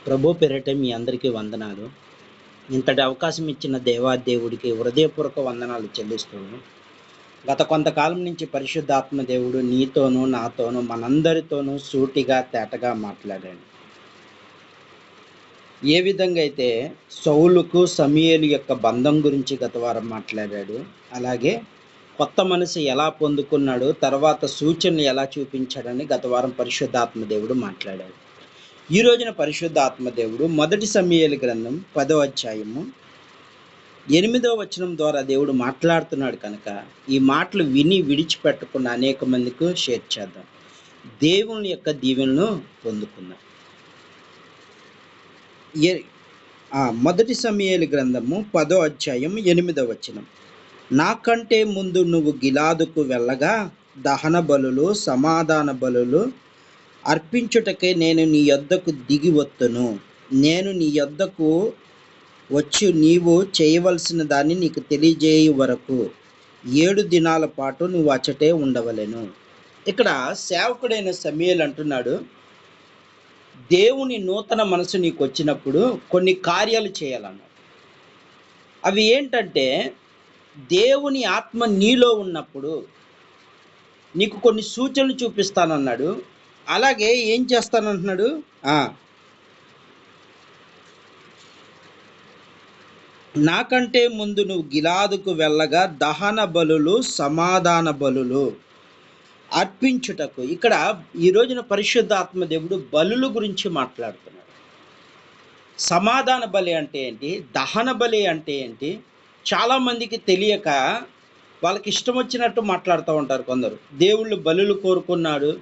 ప్రభు పేరిట మీ అందరికీ వందనాలు. ఇంతటి అవకాశం ఇచ్చిన దేవాదేవుడికి హృదయపూర్వక వందనాలు చెల్లిస్తున్నాను. గత కొంతకాలం నుంచి పరిశుద్ధాత్మ దేవుడు నీతోనూ, నాతోనూ, మనందరితోనూ సూటిగా, తేటగా మాట్లాడాడు. ఏ విధంగా అయితే సౌలుకు సమూయేలు యొక్క బంధం గురించి గత వారం మాట్లాడాడు, అలాగే కొత్త మనసు ఎలా పొందుకున్నాడు, తర్వాత సూచనలు ఎలా చూపించాడని గత వారం పరిశుద్ధాత్మ దేవుడు మాట్లాడాడు. ఈ రోజున పరిశుద్ధాత్మ దేవుడు మొదటి సమూయేలు గ్రంథం 10వ అధ్యాయము 8వ వచనం ద్వారా దేవుడు మాట్లాడుతున్నాడు కనుక ఈ మాటలు విని విడిచిపెట్టకుండా అనేక మందికి షేర్ చేద్దాం. దేవుని యొక్క దీవెనను పొందుకుందాం. మొదటి సమూయేలు గ్రంథము 10వ అధ్యాయం 8వ వచనం. నాకంటే ముందు నువ్వు గిలాదుకు వెళ్ళగా దహన బలులు, సమాధాన బలులు అర్పించుటకే నేను నీ యొద్దకు దిగి వత్తును. నేను నీ యొద్దకు వచ్చి నీవు చేయవలసిన దాన్ని నీకు తెలియజేయ వరకు 7 దినాల పాటు నువ్వు అచ్చటే ఉండవలెను. ఇక్కడ సేవకుడైన సమూయేలు అంటున్నాడు, దేవుని నూతన మనసు నీకు వచ్చినప్పుడు కొన్ని కార్యాలు చేయాలన్నాడు. అవి ఏంటంటే, దేవుని ఆత్మ నీలో ఉన్నప్పుడు నీకు కొన్ని సూచనలు చూపిస్తానన్నాడు. అలాగే ఏం చేస్తానంటున్నాడు, నాకంటే ముందు నువ్వు గిలాదుకు వెళ్ళగా దహన బలులు, సమాధాన బలులు అర్పించుటకు. ఇక్కడ ఈ రోజున పరిశుద్ధాత్మ దేవుడు బలుల గురించి మాట్లాడుతున్నాడు. సమాధాన బలి అంటే ఏంటి, దహన బలి అంటే ఏంటి, చాలామందికి తెలియక వాళ్ళకి ఇష్టం వచ్చినట్టు మాట్లాడుతూ ఉంటారు కొందరు. దేవుళ్ళు బలులు కోరుకున్నాడు.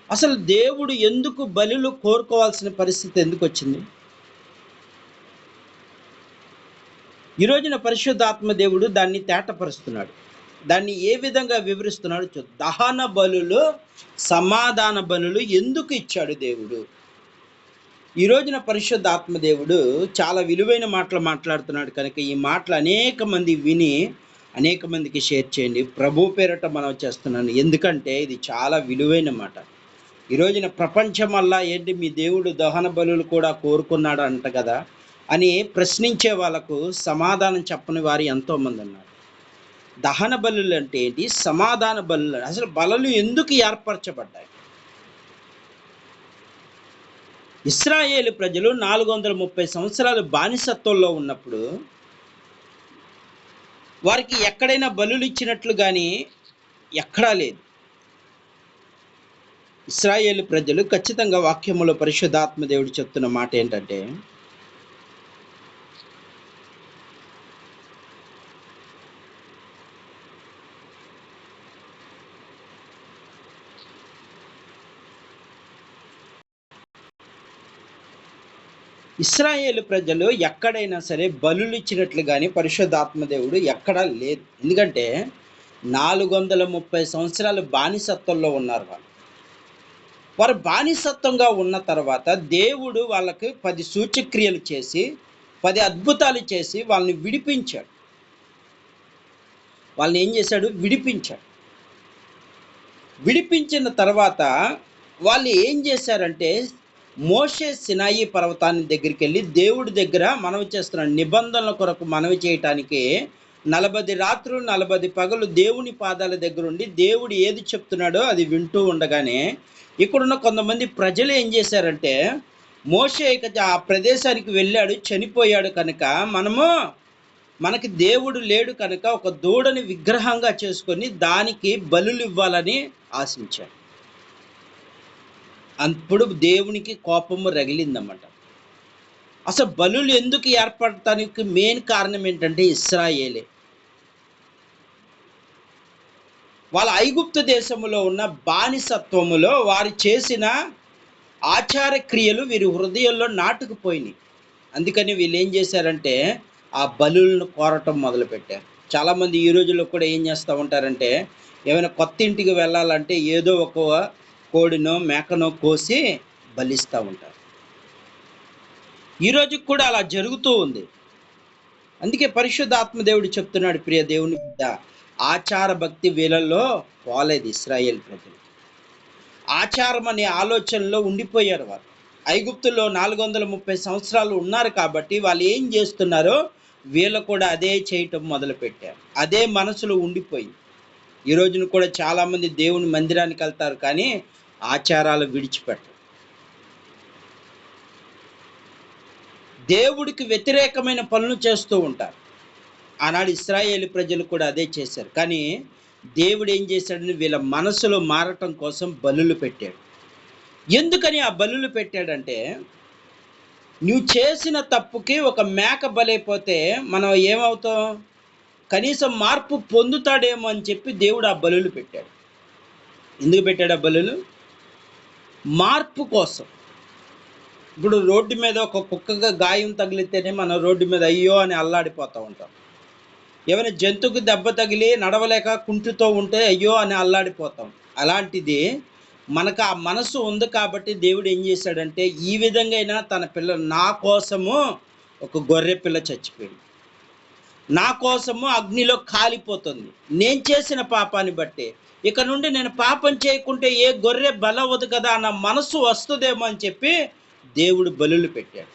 అసలు దేవుడు ఎందుకు బలులు కోరుకోవాల్సిన పరిస్థితి ఎందుకు వచ్చింది? ఈ రోజున పరిశుద్ధాత్మ దేవుడు దాన్ని తేటపరుస్తున్నాడు. దాన్ని ఏ విధంగా వివరిస్తున్నాడు చూద్దాం. దహన బలులు, సమాధాన బలులు ఎందుకు ఇచ్చాడు దేవుడు? ఈ రోజున పరిశుద్ధాత్మ దేవుడు చాలా విలువైన మాటలు మాట్లాడుతున్నాడు కనుక ఈ మాటలు అనేక మంది విని అనేక మందికి షేర్ చేయండి. ప్రభు పేరట మనం చేస్తున్నాను, ఎందుకంటే ఇది చాలా విలువైన మాట. ఈ రోజున ప్రపంచం వల్ల ఏంటి, మీ దేవుడు దహన బలులు కూడా కోరుకున్నాడు అంట కదా అని ప్రశ్నించే వాళ్ళకు సమాధానం చెప్పని వారు ఎంతోమంది ఉన్నారు. దహన బలులు అంటే ఏంటి, సమాధాన బలులు, అసలు బలులు ఎందుకు ఏర్పరచబడ్డాయి? ఇశ్రాయేలు ప్రజలు 430 సంవత్సరాలు బానిసత్వంలో ఉన్నప్పుడు వారికి ఎక్కడైనా బలులు ఇచ్చినట్లు కానీ ఎక్కడా లేదు. ఇశ్రాయేలు ప్రజలు ఖచ్చితంగా వాక్యములో పరిశుద్ధాత్మ దేవుడు చెప్తున్న మాట ఏంటంటే, ఇశ్రాయేలు ప్రజలు ఎక్కడైనా సరే బలులు ఇచ్చినట్లు కానీ పరిశుద్ధాత్మ దేవుడు ఎక్కడా లేదు. ఎందుకంటే 430 సంవత్సరాలు బానిసత్వంలో ఉన్నారు. వారు బానిసత్వంగా ఉన్న తర్వాత దేవుడు వాళ్ళకి 10 సూచక్రియలు చేసి 10 అద్భుతాలు చేసి వాళ్ళని విడిపించాడు. వాళ్ళని ఏం చేశాడు, విడిపించాడు. విడిపించిన తర్వాత వాళ్ళు ఏం చేశారంటే, మోషే సినాయి పర్వతాన్ని దగ్గరికి వెళ్ళి దేవుడి దగ్గర మనవి చేస్తున్నాడు. నిబంధనల కొరకు మనవి చేయటానికి 40 రాత్రులు 40 పగలు దేవుని పాదాల దగ్గర ఉండి దేవుడు ఏది చెప్తున్నాడో అది వింటూ ఉండగానే ఇక్కడున్న కొంతమంది ప్రజలు ఏం చేశారంటే, మోషే ఇక ఆ ప్రదేశానికి వెళ్ళాడు, చనిపోయాడు కనుక మనకి దేవుడు లేడు కనుక ఒక దూడని విగ్రహంగా చేసుకొని దానికి బలులు ఇవ్వాలని ఆశించాడు. అప్పుడు దేవునికి కోపము రగిలిందన్నమాట. అసలు బలులు ఎందుకు ఏర్పడటానికి మెయిన్ కారణం ఏంటంటే ఇశ్రాయేలే. వాళ్ళ ఐగుప్తు దేశములో ఉన్న బానిసత్వములో వారు చేసిన ఆచార క్రియలు వీరి హృదయంలో నాటుకుపోయినాయి. అందుకని వీళ్ళు ఏం చేశారంటే ఆ బలులను కోరటం మొదలుపెట్టారు. చాలామంది ఈ రోజుల్లో కూడా ఏం చేస్తూ ఉంటారంటే, ఏమైనా కొత్త ఇంటికి వెళ్ళాలంటే ఏదో ఒక కోడినో మేకనో కోసి బలిస్తూ ఉంటారు. ఈరోజు కూడా అలా జరుగుతూ ఉంది. అందుకే పరిశుద్ధాత్మ దేవుడు చెప్తున్నాడు, ప్రియ దేవుని బిడ్డ, ఆచార భక్తి వీళ్ళల్లో పోలేదు. ఇశ్రాయేల్ ప్రజలు ఆచారం అనే ఆలోచనలో ఉండిపోయారు వారు. ఐగుప్తులో 430 సంవత్సరాలు ఉన్నారు కాబట్టి వాళ్ళు ఏం చేస్తున్నారో వీళ్ళు కూడా అదే చేయటం మొదలుపెట్టారు. అదే మనసులో ఉండిపోయింది. ఈ రోజున కూడా చాలామంది దేవుని మందిరానికి వెళ్తారు కానీ ఆచారాలు విడిచిపెట్టరు. దేవుడికి వ్యతిరేకమైన పనులు చేస్తూ ఉంటారు. ఆనాడు ఇశ్రాయేలు ప్రజలు కూడా అదే చేశారు. కానీ దేవుడు ఏం చేశాడని వీళ్ళ మనసులో మారటం కోసం బలులు పెట్టాడు. ఎందుకని ఆ బలులు పెట్టాడంటే, నువ్వు చేసిన తప్పుకి ఒక మేక బలైపోతే మనం ఏమవుతాం, కనీసం మార్పు పొందుతాడేమో అని చెప్పి దేవుడు ఆ బలులు పెట్టాడు. ఎందుకు పెట్టాడు ఆ బలులు? మార్పు కోసం. ఇప్పుడు రోడ్డు మీద ఒక కుక్కగా గాయం తగిలితేనే మనం రోడ్డు మీద అయ్యో అని అల్లాడిపోతూ ఉంటాం. ఏమైనా జంతువుకి దెబ్బ తగిలి నడవలేక కుంటుతో ఉంటే అయ్యో అని అల్లాడిపోతాం. అలాంటిది మనకు ఆ మనసు ఉంది కాబట్టి దేవుడు ఏం చేశాడంటే, ఈ విధంగా తన పిల్ల నా కోసము ఒక గొర్రె పిల్ల చచ్చిపోయింది, నా కోసము అగ్నిలో కాలిపోతుంది, నేను చేసిన పాపాన్ని బట్టి ఇక నుండి నేను పాపం చేయకుంటే ఏ గొర్రె బలవదు కదా అన్న మనసు వస్తుందేమో అని చెప్పి దేవుడు బలులు పెట్టాడు.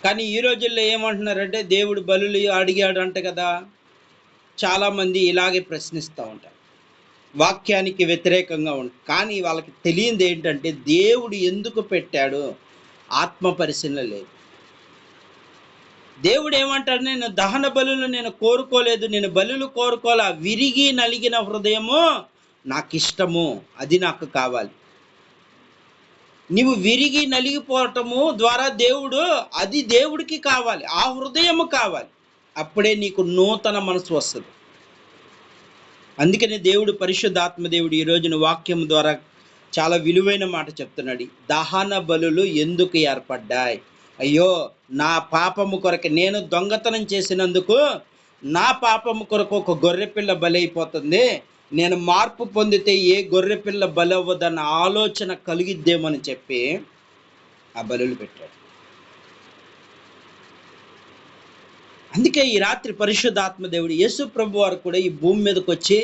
కానీ ఈ రోజుల్లో ఏమంటున్నారంటే, దేవుడు బలులు అడిగాడు అంట కదా. చాలామంది ఇలాగే ప్రశ్నిస్తూ ఉంటారు, వాక్యానికి వ్యతిరేకంగా ఉంటుంది. కానీ వాళ్ళకి తెలియంది ఏంటంటే, దేవుడు ఎందుకు పెట్టాడు ఆత్మ పరిశీలన లేదు. దేవుడు ఏమంటాడు, నేను దహన బలులు నేను కోరుకోలేదు, నేను బలులు కోరుకోలే, విరిగి నలిగిన హృదయము నాకు ఇష్టము, అది నాకు కావాలి. నీవు విరిగి నలిగిపోవటము ద్వారా దేవుడు, అది దేవుడికి కావాలి, ఆ హృదయము కావాలి. అప్పుడే నీకు నూతన మనసు వస్తుంది. అందుకని దేవుడు, పరిశుద్ధాత్మ దేవుడు ఈ రోజున వాక్యం ద్వారా చాలా విలువైన మాట చెప్తున్నాడు. దహన బలులు ఎందుకు ఏర్పడ్డాయి? అయ్యో, నా పాపము కొరకు, నేను దొంగతనం చేసినందుకు నా పాపము కొరకు ఒక గొర్రెపిల్ల బలైపోతుంది, నేను మార్పు పొందితే ఏ గొర్రెపిల్ల బలవ్వదన్న ఆలోచన కలిగిద్దేమని చెప్పి ఆ బలులు పెట్టాడు. అందుకే ఈ రాత్రి పరిశుద్ధాత్మ దేవుడు, యేసు ప్రభు వారు కూడా ఈ భూమి మీదకి వచ్చి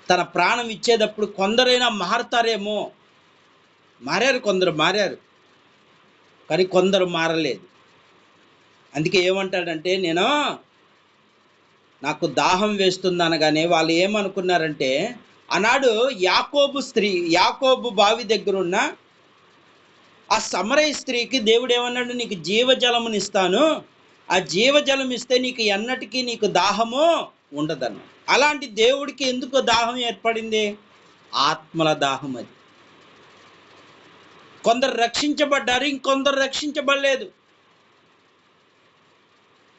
తన ప్రాణం ఇచ్చేటప్పుడు కొందరైనా మారతారేమో, మారారు, కొందరు మారారు, కానీ కొందరు మారలేదు. అందుకే ఏమంటాడంటే, నాకు దాహం వేస్తుంది అనగానే వాళ్ళు ఏమనుకున్నారంటే, ఆనాడు యాకోబు బావి దగ్గర ఉన్న ఆ సమరయ స్త్రీకి దేవుడు ఏమన్నాడు, నీకు జీవజలముని ఇస్తాను, ఆ జీవజలం ఇస్తే నీకు ఎన్నటికీ నీకు దాహము ఉండదన్న. అలాంటి దేవుడికి ఎందుకు దాహం ఏర్పడింది? ఆత్మల దాహం. అది కొందరు రక్షించబడ్డారు, ఇంకొందరు రక్షించబడలేదు.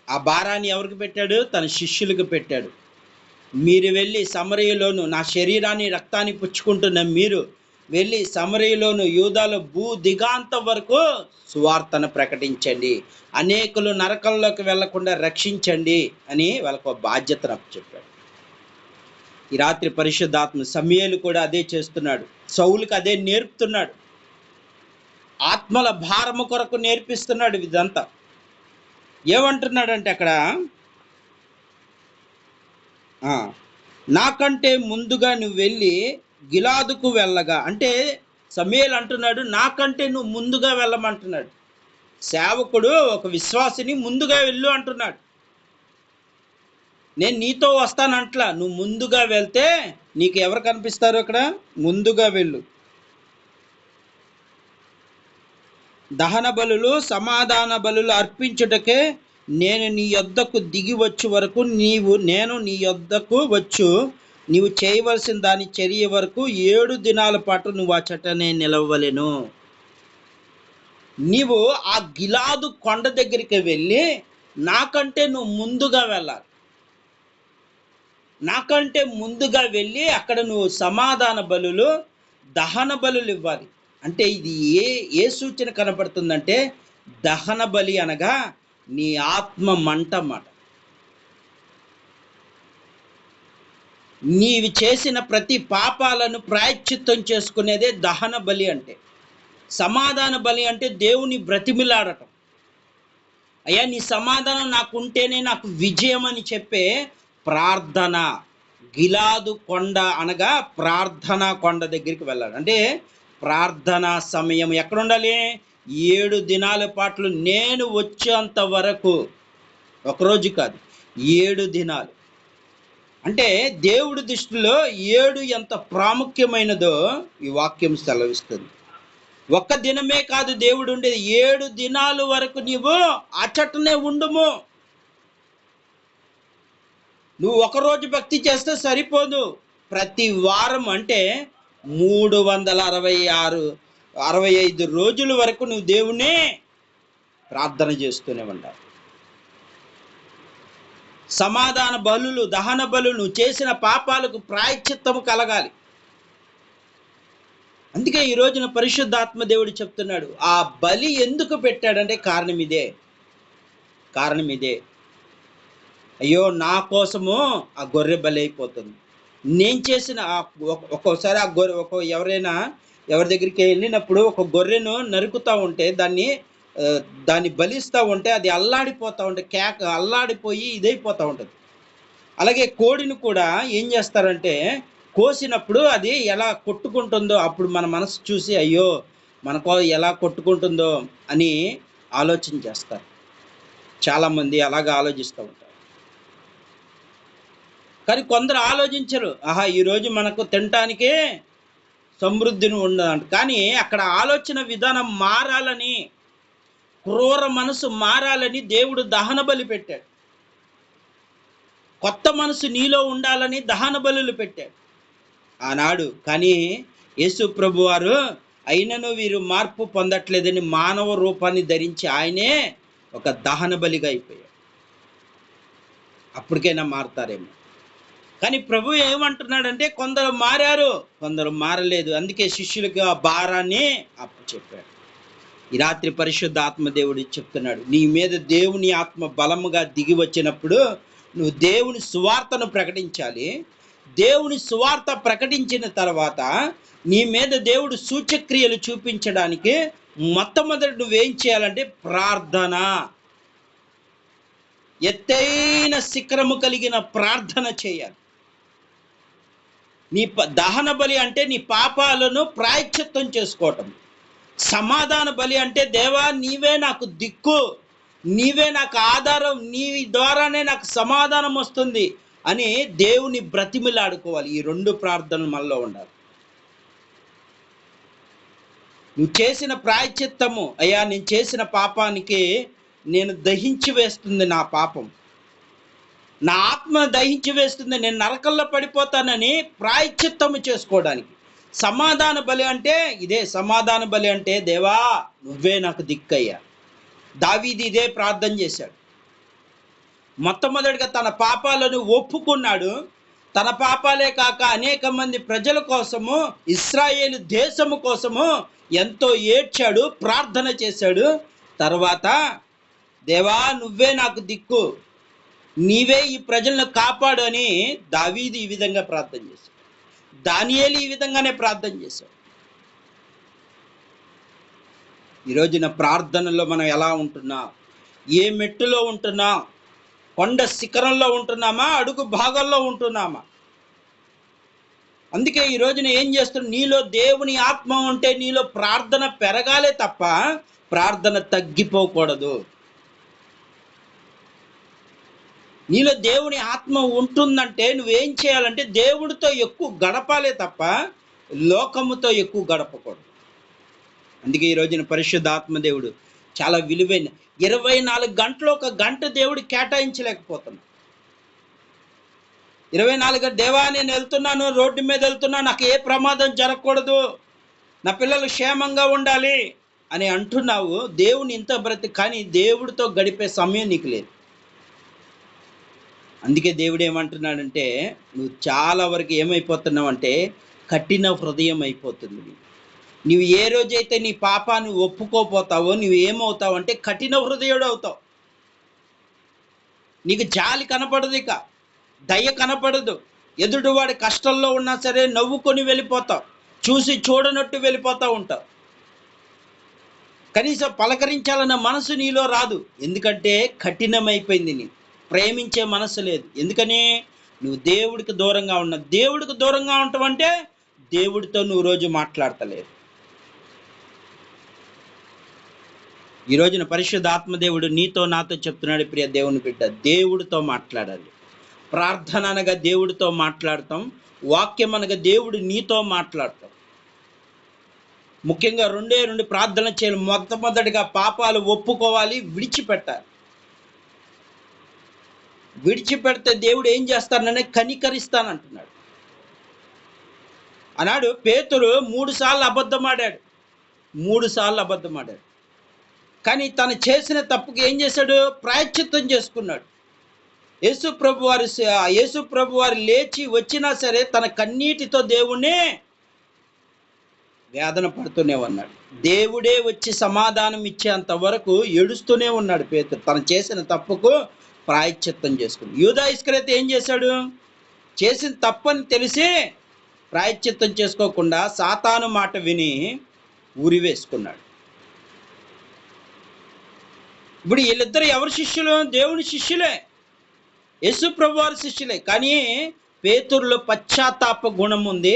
ఆ భారాన్ని ఎవరికి పెట్టాడు? తన శిష్యులకు పెట్టాడు. మీరు వెళ్ళి సమరయలోను, నా శరీరాన్ని రక్తాన్ని పుచ్చుకుంటున్న మీరు వెళ్ళి సమరయలోను యూదాలో భూ దిగాంతం వరకు సువార్తను ప్రకటించండి, అనేకులు నరకంలోకి వెళ్లకుండా రక్షించండి అని వాళ్ళకు బాధ్యతను చెప్పాడు. ఈ రాత్రి పరిశుద్ధాత్మ సమూయేలు కూడా అదే చేస్తున్నాడు, సౌలుకి అదే నేర్పుతున్నాడు, ఆత్మల భారము కొరకు నేర్పిస్తున్నాడు. ఇదంతా ఏమంటున్నాడంటే అక్కడ, నాకంటే ముందుగా నువ్వు వెళ్ళి గిలాదుకు వెళ్ళగా, అంటే సమూయేలు అంటున్నాడు, నాకంటే నువ్వు ముందుగా వెళ్ళమంటున్నాడు. సేవకుడు ఒక విశ్వాసిని ముందుగా వెళ్ళు అంటున్నాడు. నేను నీతో వస్తానంట్లా, నువ్వు ముందుగా వెళ్తే నీకు ఎవరు కనిపిస్తారు? అక్కడ ముందుగా వెళ్ళు. దహన బలులు సమాధాన బలులు అర్పించుటకే నేను నీ యొద్దకు దిగి వచ్చు వరకు నేను నీ యొద్దకు వచ్చు, నీవు చేయవలసిన దాని చర్య వరకు 7 దినాల పాటు నువ్వు అచటనే నిలవలేను. నీవు ఆ గిలాదు కొండ దగ్గరికి వెళ్ళి నాకంటే నువ్వు ముందుగా వెళ్ళాలి, నాకంటే ముందుగా వెళ్ళి అక్కడ నువ్వు సమాధాన బలులు దహన బలులు ఇవ్వాలి. అంటే ఇది ఏ సూచన కనపడుతుందంటే, దహన బలి అనగా నీ ఆత్మ మంట మాట. నీవి చేసిన ప్రతి పాపాలను ప్రాయశ్చిత్తం చేసుకునేదే దహన బలి అంటే. సమాధాన బలి అంటే దేవుని బ్రతిమిలాడటం. అయ్యా, నీ సమాధానం నాకుంటేనే నాకు విజయం అని చెప్పే ప్రార్థన. గిలాదు కొండ అనగా ప్రార్థనా కొండ దగ్గరికి వెళ్ళాడు. అంటే ప్రార్థనా సమయం ఎక్కడ ఉండాలి? 7 దినాల పాటు నేను వచ్చేంత వరకు, ఒకరోజు కాదు, 7 దినాలు. అంటే దేవుడి దృష్టిలో 7 ఎంత ప్రాముఖ్యమైనదో ఈ వాక్యం సెలవిస్తుంది. ఒక్క దినమే కాదు దేవుడు ఉండేది, 7 దినాల వరకు నీవు అచటనే ఉండుము. నువ్వు ఒకరోజు భక్తి చేస్తే సరిపోదు, ప్రతి వారం అంటే 365 రోజుల వరకు నువ్వు దేవుణ్ణి ప్రార్థన చేస్తూనే ఉంటావు. సమాధాన బలులు, దహన బలులు, నువ్వు చేసిన పాపాలకు ప్రాయశ్చిత్తము కలగాలి. అందుకే ఈ రోజున పరిశుద్ధాత్మ దేవుడు చెప్తున్నాడు, ఆ బలి ఎందుకు పెట్టాడంటే కారణం ఇదే. అయ్యో, నా కోసము ఆ గొర్రె బలి అయిపోతుంది. నేను చేసిన ఒక్కోసారి ఆ గొర్రె ఎవరైనా ఎవరి దగ్గరికి వెళ్ళినప్పుడు ఒక గొర్రెను నరుకుతూ ఉంటే దాన్ని బలిస్తూ ఉంటే అది అల్లాడిపోతూ ఉంటే అల్లాడిపోయి ఇదైపోతూ ఉంటుంది. అలాగే కోడిని కూడా ఏం చేస్తారంటే కోసినప్పుడు అది ఎలా కొట్టుకుంటుందో అప్పుడు మన మనసు చూసి అయ్యో మనకో ఎలా కొట్టుకుంటుందో అని ఆలోచన చేస్తారు. చాలామంది అలాగ ఆలోచిస్తూ ఉంటారు. కానీ కొందరు ఆలోచించరు, ఈరోజు మనకు తినటానికే సమృద్ధిని ఉండదంట. కానీ అక్కడ ఆలోచన విధానం మారాలని, క్రూర మనసు మారాలని దేవుడు దహన బలి పెట్టాడు. కొత్త మనసు నీలో ఉండాలని దహన బలులు పెట్టాడు ఆనాడు. కానీ యేసు ప్రభు వారు అయినను వీరు మార్పు పొందట్లేదని మానవ రూపాన్ని ధరించి ఆయనే ఒక దహన బలిగా అయిపోయాడు. అప్పటికైనా మారుతారేమో. కానీ ప్రభు ఏమంటున్నాడంటే కొందరు మారారు, కొందరు మారలేదు. అందుకే శిష్యులకు ఆ భారాన్ని అప్పచెప్పాడు. ఈ రాత్రి పరిశుద్ధ ఆత్మదేవుడు చెప్తున్నాడు, నీ మీద దేవుని ఆత్మ బలముగా దిగి వచ్చినప్పుడు నువ్వు దేవుని సువార్తను ప్రకటించాలి. దేవుని సువార్త ప్రకటించిన తర్వాత నీ మీద దేవుడు సూచక్రియలు చూపించడానికి మొట్టమొదటి నువ్వేం చేయాలంటే ప్రార్థన, ఎత్తైన శిఖరము కలిగిన ప్రార్థన చేయాలి. నీ దహన బలి అంటే నీ పాపాలను ప్రాయశ్చిత్తం చేసుకోవటం. సమాధాన బలి అంటే దేవా నీవే నాకు దిక్కు, నీవే నాకు ఆధారం, నీ ద్వారానే నాకు సమాధానం వస్తుంది అని దేవుని బ్రతిమిలాడుకోవాలి. ఈ 2 ప్రార్థనలు మనలో ఉండాలి. నువ్వు చేసిన ప్రాయశ్చిత్తము, అయ్యా నేను చేసిన పాపానికి నేను దహించి వేస్తుంది నా పాపం, నా ఆత్మను దహించి వేస్తుంది, నేను నరకంలో పడిపోతానని ప్రాయశ్చిత్తము చేసుకోవడానికి. సమాధాన బలి అంటే ఇదే. సమాధాన బలి అంటే దేవా నువ్వే నాకు దిక్కయ్యా. దావీదు ఇదే ప్రార్థన చేశాడు. మొట్టమొదటిగా తన పాపాలను ఒప్పుకున్నాడు. తన పాపాలే కాక అనేక మంది ప్రజల కోసము, ఇశ్రాయేలు దేశము కోసము ఎంతో ఏడ్చాడు, ప్రార్థన చేశాడు. తర్వాత దేవా నువ్వే నాకు దిక్కు, నీవే ఈ ప్రజలను కాపాడు అని దావీదు ఈ విధంగా ప్రార్థన చేశాడు. దానియేలు ఈ విధంగానే ప్రార్థన చేశాడు. ఈరోజున ప్రార్థనలో మనం ఎలా ఉంటున్నాం? ఏ మెట్టులో ఉంటున్నాం? కొండ శిఖరంలో ఉంటున్నామా, అడుగు భాగంలో ఉంటున్నామా? అందుకే ఈ రోజున ఏం చేస్తున్నాం, నీలో దేవుని ఆత్మ ఉంటే నీలో ప్రార్థన పెరగాలే తప్ప ప్రార్థన తగ్గిపోకూడదు. నీలో దేవుని ఆత్మ ఉంటుందంటే నువ్వేం చేయాలంటే దేవుడితో ఎక్కువ గడపాలే తప్ప లోకముతో ఎక్కువ గడపకూడదు. అందుకే ఈ రోజున పరిశుద్ధ ఆత్మదేవుడు చాలా విలువైన 24 గంటలు ఒక గంట దేవుడు కేటాయించలేకపోతున్నాడు. 24 దేవా నేను వెళ్తున్నాను, రోడ్డు మీద వెళ్తున్నాను, నాకు ఏ ప్రమాదం జరగకూడదు, నా పిల్లలు క్షేమంగా ఉండాలి అని అంటున్నావు. దేవుని ఇంత కానీ దేవుడితో గడిపే సమయం నీకు లేదు. అందుకే దేవుడు ఏమంటున్నాడంటే నువ్వు చాలా వరకు ఏమైపోతున్నావు అంటే కఠిన హృదయం అయిపోతుంది. నువ్వు ఏ రోజైతే నీ పాపాన్ని ఒప్పుకోపోతావో నువ్వు ఏమవుతావు అంటే కఠిన హృదయుడు అవుతావు. నీకు జాలి కనపడదు, ఇక దయ కనపడదు. ఎదుటివాడి కష్టంలో ఉన్నా సరే నవ్వుకొని వెళ్ళిపోతావు, చూసి చూడనట్టు వెళ్ళిపోతూ ఉంటావు. కనీసం పలకరించాలన్న మనసు నీలో రాదు, ఎందుకంటే కఠినమైపోయింది. నీ ప్రేమించే మనసు లేదు. ఎందుకని? నువ్వు దేవుడికి దూరంగా ఉన్నావు. దేవుడికి దూరంగా ఉంటావంటే దేవుడితో నువ్వు రోజు మాట్లాడతలేదు. ఈ రోజున పరిశుద్ధాత్మ దేవుడు నీతో నాతో చెప్తున్నాడు, ప్రియ దేవుని బిడ్డ, దేవుడితో మాట్లాడాలి. ప్రార్థన అనగా దేవుడితో మాట్లాడతాం, వాక్యం అనగా దేవుడు నీతో మాట్లాడతాం. ముఖ్యంగా రెండు ప్రార్థన చేయాలి. మొట్టమొదటిగా పాపాలు ఒప్పుకోవాలి, విడిచిపెట్టాలి. విడిచిపెడితే దేవుడు ఏం చేస్తానని కనికరిస్తానంటున్నాడు. అన్నాడు పేతురు 3 సార్లు అబద్ధమాడాడు. 3 సార్లు అబద్ధమాడాడు. కానీ తను చేసిన తప్పుకి ఏం చేశాడు? ప్రాయశ్చిత్తం చేసుకున్నాడు. యేసు ప్రభు వారు లేచి వచ్చినా సరే తన కన్నీటితో దేవుణ్ణి వేదన పడుతూనే ఉన్నాడు. దేవుడే వచ్చి సమాధానం ఇచ్చేంత వరకు ఏడుస్తూనే ఉన్నాడు పేతురు, తను చేసిన తప్పుకు ప్రాయశ్చిత్తం చేసుకుని. యూదా ఇస్కరియోతు ఏం చేశాడు? చేసిన తప్పని తెలిసి ప్రాయశ్చిత్తం చేసుకోకుండా సాతాను మాట విని ఉరివేసుకున్నాడు. ఇప్పుడు వీళ్ళిద్దరు ఎవరి శిష్యులు? దేవుని శిష్యులే, యేసు ప్రభు వారి శిష్యులే. కానీ పేతురులో పశ్చాత్తాప గుణం ఉంది,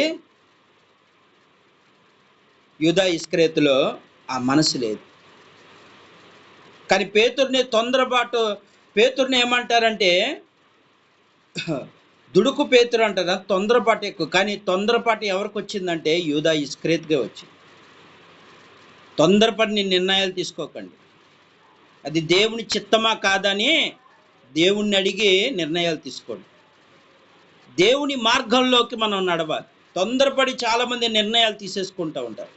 యూదా ఇస్కరియోతులో ఆ మనసు లేదు. కానీ పేతురుని ఏమంటారంటే దుడుకు పేతురు అంటారా, తొందరపాటు ఎక్కువ. కానీ తొందరపాటు ఎవరికి వచ్చిందంటే యూదా ఇస్కరియోతుకే వచ్చింది. తొందరపడి నిర్ణయాలు తీసుకోకండి. అది దేవుని చిత్తమా కాదని దేవుణ్ణి అడిగి నిర్ణయాలు తీసుకోండి. దేవుని మార్గంలోకి మనం నడవాలి. తొందరపడి చాలామంది నిర్ణయాలు తీసేసుకుంటూ ఉంటారు.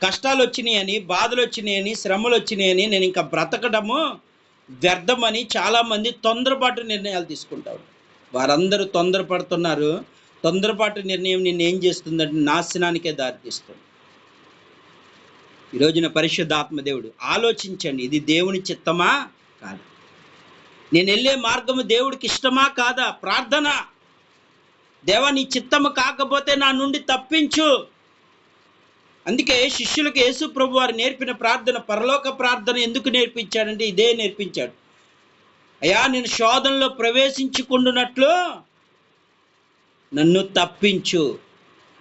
కష్టాలు వచ్చినాయని, బాధలు వచ్చినాయని, శ్రమలు వచ్చినాయని, నేను ఇంకా బ్రతకడము వ్యర్థమని చాలామంది తొందరపాటు నిర్ణయాలు తీసుకుంటారు. వారందరూ తొందరపడుతున్నారు. తొందరపాటు నిర్ణయం నిన్ను ఏం చేస్తుందంటే నాశనానికే దారితీస్తుంది. ఈ రోజున పరిశుద్ధాత్మ దేవుడు ఆలోచించండి, ఇది దేవుని చిత్తమా కాదా? నేను వెళ్ళే మార్గము దేవుడికి ఇష్టమా కాదా? ప్రార్థన, దేవా నీ చిత్తము కాకపోతే నా నుండి తప్పించు. అందుకే శిష్యులకు యేసు ప్రభు వారు నేర్పిన ప్రార్థన, పరలోక ప్రార్థన ఎందుకు నేర్పించాడంటే ఇదే నేర్పించాడు. అయ్యా నేను శోధనలో ప్రవేశించుకుంటున్నట్లు నన్ను తప్పించు.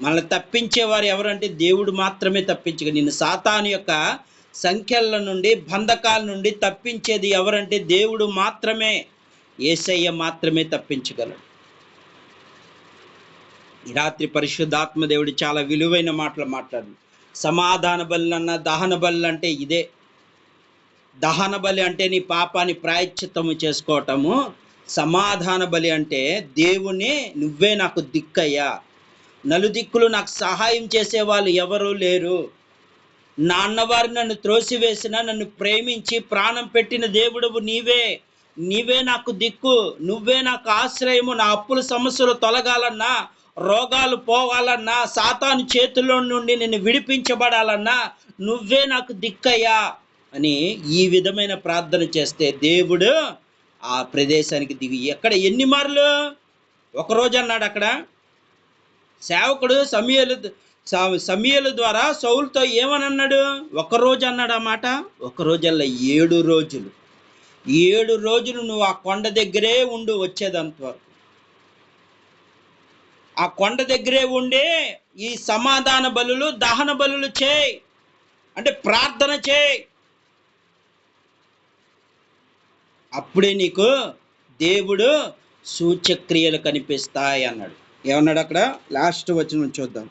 మనల్ని తప్పించేవారు ఎవరంటే దేవుడు మాత్రమే తప్పించగలడు. నిన్ను సాతాను యొక్క సంఖ్యల నుండి, బంధకాల నుండి తప్పించేది ఎవరంటే దేవుడు మాత్రమే, యేసయ్య మాత్రమే తప్పించగలడు. ఈ రాత్రి పరిశుద్ధాత్మ దేవుడు చాలా విలువైన మాటలు మాట్లాడు. సమాధాన బలి అన్న దహన బలి అంటే ఇదే. దహన బలి అంటే నీ పాపాన్ని ప్రాయశ్చిత్తము చేసుకోవటము. సమాధాన బలి అంటే దేవుని నువ్వే నాకు దిక్కయ్యా, నలుదిక్కులు నాకు సహాయం చేసేవాళ్ళు ఎవరూ లేరు, నా అన్నవారు నన్ను త్రోసివేసిన, నన్ను ప్రేమించి ప్రాణం పెట్టిన దేవుడవు నీవే నాకు దిక్కు, నువ్వే నాకు ఆశ్రయము. నా అప్పుల సమస్యలు తొలగాలన్నా, రోగాలు పోవాలన్నా, సాతాను చేతుల్లో నుండి నేను విడిపించబడాలన్నా నువ్వే నాకు దిక్కయ్యా అని ఈ విధమైన ప్రార్థన చేస్తే దేవుడు ఆ ప్రదేశానికి దిగి, ఎక్కడ ఎన్ని మార్లు? ఒకరోజు అన్నాడు. అక్కడ సేవకుడు సమూయేలు ద్వారా సౌలుతో ఏమని అన్నాడు? ఒకరోజు అన్నాడు ఆ మాట. ఒకరోజల్లా 7 రోజులు. 7 రోజులు నువ్వు ఆ కొండ దగ్గరే ఉండు వచ్చేదంతవరకు. ఆ కొండ దగ్గరే ఉండి ఈ సమాధాన బలులు, దహన బలులు చేయి, అంటే ప్రార్థన చేయి. అప్పుడే నీకు దేవుడు సూచక్రియలు కనిపిస్తాయి అన్నాడు. ఏమన్నాడు అక్కడ? లాస్ట్ వచనం చూద్దాం.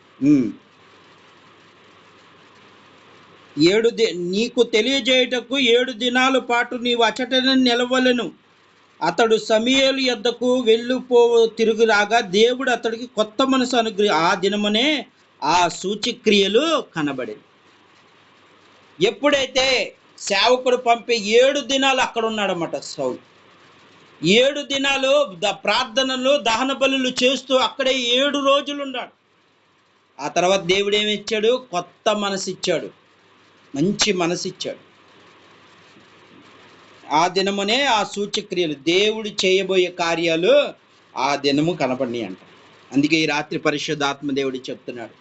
నీకు తెలియజేయుటకు 7 దినాల పాటు నీవు అచటనే నిలవలెను. అతడు సమూయేలు యొద్దకు తిరుగురాగా దేవుడు అతడికి కొత్త మనసు ఆ దినమునే ఆ సూచక్రియలు కనబడింది. ఎప్పుడైతే సేవకుడు పంపి 7 దినాలు అక్కడ ఉన్నాడన్నమాట సౌలు. 7 దినాలు ప్రార్థనలు, దహన బలులు చేస్తూ అక్కడే 7 రోజులు ఉన్నాడు. ఆ తర్వాత దేవుడు ఏమి ఇచ్చాడు? కొత్త మనసు ఇచ్చాడు, మంచి మనసు ఇచ్చాడు. ఆ దినమునే ఆ సూచక్రియలు, దేవుడు చేయబోయే కార్యాలు ఆ దినము కనపడినాయి అంట. అందుకే ఈ రాత్రి పరిశుద్ధాత్మ దేవుడు చెప్తున్నాడు,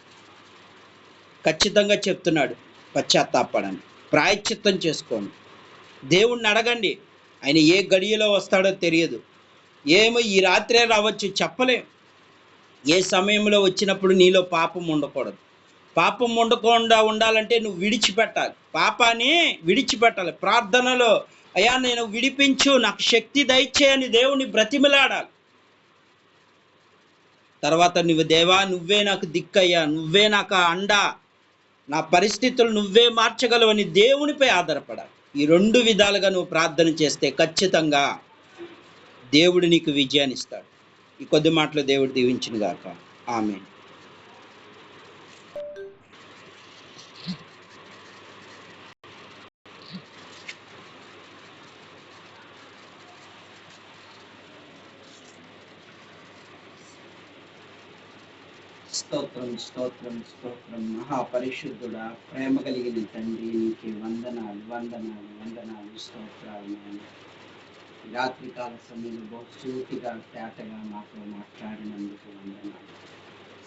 ఖచ్చితంగా చెప్తున్నాడు, పశ్చాత్తాపడండి, ప్రాయశ్చిత్తం చేసుకోండి, దేవుణ్ణి అడగండి. ఆయన ఏ గడియలో వస్తాడో తెలియదు. ఏమో ఈ రాత్రే రావచ్చు, చెప్పలేం. ఏ సమయంలో వచ్చినప్పుడు నీలో పాపం ఉండకూడదు. పాపం ఉండకుండా ఉండాలంటే నువ్వు విడిచిపెట్టాలి, పాపాన్ని విడిచిపెట్టాలి. ప్రార్థనలో అయ్యా నేను విడిపించు, నాకు శక్తి దయచేయని దేవుని బ్రతిమిలాడాలి. తర్వాత నువ్వు దేవా నువ్వే నాకు దిక్కయ్యా, నువ్వే నాకు అండ, నా పరిస్థితులు నువ్వే మార్చగలవని దేవునిపై ఆధారపడాలి. ఈ రెండు విధాలుగా నువ్వు ప్రార్థన చేస్తే ఖచ్చితంగా దేవుడు నీకు విజయాన్ని ఇస్తాడు. ఈ కొద్ది మాటలు దేవుడు దీవించును గాక. ఆమేన్. స్తోత్రం స్తోత్రం స్తోత్రం. మహాపరిశుద్ధుడా, ప్రేమ కలిగిన తండ్రి, నీకే వందనాలు వందనాలు వందనాలు, స్తోత్రాలు. రాత్రికాల సమయంలో బహుసూటిగా తేటగా మాతో మాట్లాడినందుకు వందనాలు.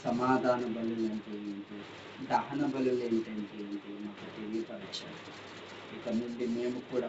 సమాధాన బలులు అంటే ఏంటి, దహన బలులు ఏంటంటే ఏంటి మాకు తెలియపరచారు. ఇక నుండి మేము కూడా